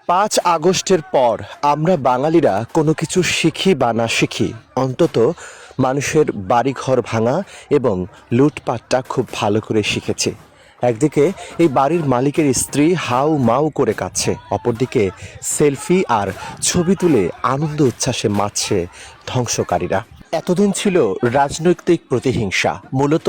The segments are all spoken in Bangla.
৫ আগস্টের পর আমরা বাঙালিরা কোনো কিছু শিখি বা না শিখি, অন্তত মানুষের বাড়িঘর ভাঙা এবং লুটপাটটা খুব ভালো করে শিখেছি। একদিকে এই বাড়ির মালিকের স্ত্রী হাউ মাউ করে কাঁদছে, অপরদিকে সেলফি আর ছবি তুলে আনন্দ উচ্ছ্বাসে মাতছে ধ্বংসকারীরা। এতদিন ছিল রাজনৈতিক প্রতিহিংসা, মূলত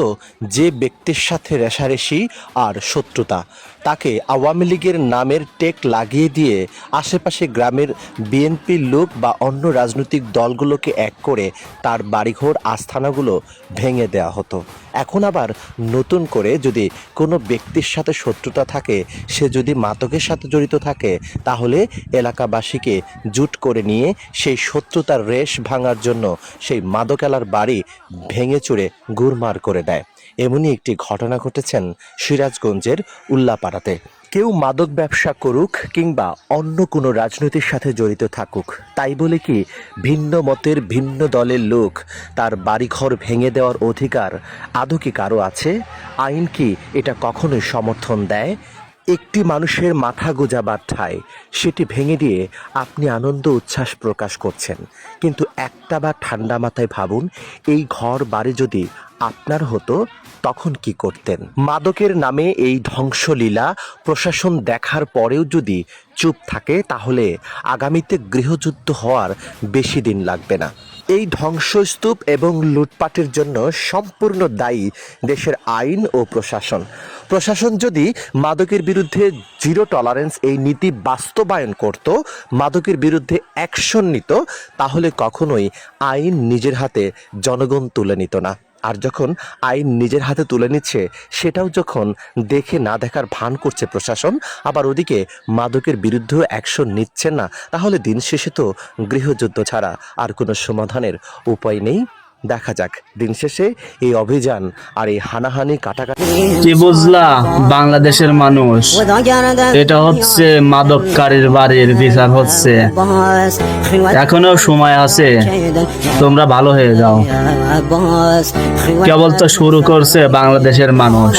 যে ব্যক্তির সাথে রেষারেষি আর শত্রুতা তাকে আওয়ামী লীগের নামের টেক লাগিয়ে দিয়ে আশেপাশে গ্রামের বিএনপির লোক বা অন্য রাজনৈতিক দলগুলোকে এক করে তার বাড়িঘর আস্থানাগুলো ভেঙে দেওয়া হতো। এখন আবার নতুন করে যদি কোনো ব্যক্তির সাথে শত্রুতা থাকে, সে যদি মাদকের সাথে জড়িত থাকে, তাহলে এলাকাবাসীকে জুট করে নিয়ে সেই শত্রুতার রেশ ভাঙার জন্য সেই মাদকেলার বাড়ি ভেঙে চুরে গুড়মার করে দেয়। এমনই একটি ঘটনা ঘটেছেন সিরাজগঞ্জের উল্লাপাড়াতে। কেউ মাদক ব্যবসা করুক কিংবা অন্য কোনো রাজনীতির সাথে জড়িত থাকুক, তাই বলে কি ভিন্ন মতের ভিন্ন দলের লোক তার বাড়িঘর ভেঙে দেওয়ার অধিকার আদৌ কি কারো আছে? আইন কি এটা কখনোই সমর্থন দেয়? একটি মানুষের মাথা গোজাবার ঠাঁই সেটি ভেঙে দিয়ে আপনি আনন্দ উচ্ছ্বাস প্রকাশ করছেন, কিন্তু একটা বার ঠান্ডা মাথায় ভাবুন, এই ঘর বাড়ি যদি আপনার হতো তখন কি করতেন? মাদকের নামে এই ধ্বংসলীলা প্রশাসন দেখার পরেও যদি চুপ থাকে, তাহলে আগামীতে গৃহযুদ্ধ হওয়ার বেশি দিন লাগবে না। এই ধ্বংসস্তূপ এবং লুটপাটের জন্য সম্পূর্ণ দায়ী দেশের আইন ও প্রশাসন। প্রশাসন যদি মাদকের বিরুদ্ধে জিরো টলারেন্স এই নীতি বাস্তবায়ন করত, মাদকের বিরুদ্ধে অ্যাকশন নিত, তাহলে কখনোই আইন নিজের হাতে জনগণ তুলে নিত না। আর যখন আইন নিজের হাতে তুলে নিচ্ছে, সেটাও যখন দেখে না দেখার ভান করছে প্রশাসন, আবার ওদিকে মাদকের বিরুদ্ধেও অ্যাকশন নিচ্ছে না, তাহলে দিন শেষে তো গৃহযুদ্ধ ছাড়া আর কোনো সমাধানের উপায় নেই। দেখা যাক দিন শেষে এই অভিযান আর এই হানাহানি কাটাকাটি। কি বুঝলা বাংলাদেশের মানুষ? এটা হচ্ছে মাদককারীর বাড়ির বিচার হচ্ছে। এখনো সময় আছে, তোমরা ভালো হয়ে যাও। কেবল তো শুরু করছে বাংলাদেশের মানুষ।